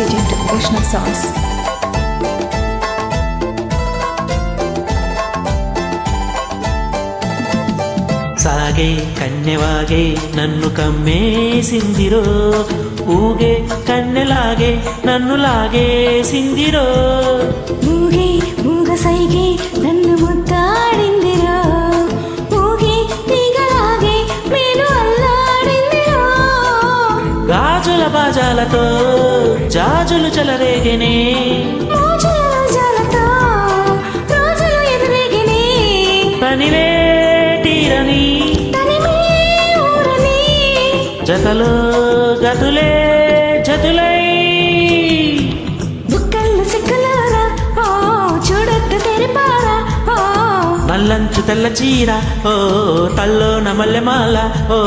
tuned to Ocean Songs. సాగే కన్నెవాగే నన్ను కమ్మేసిందిరో, ఊగే కన్నెలాగే నన్ను లాగేసిందిరో, ఊగే ఊగ సైగే నన్ను ముద్దాడిందిరో, ఊగే తీగలాగే నేను అల్లాడిందిరో. గాజుల బాజాలతో జాజులు చెలరేగనే, మోజుల రోజాలతో రోజులు ఎదురేగినే, పనివేటిరని తనివే ఊరని, జతలో గతులే జతులై, బుక్కలు సిక్కలారా ఓ చూడొద్దు తెరిపారా ఓ, నల్లంచు తెల్ల చీర ఓ తల్లో నమల్లెమాల ఓ.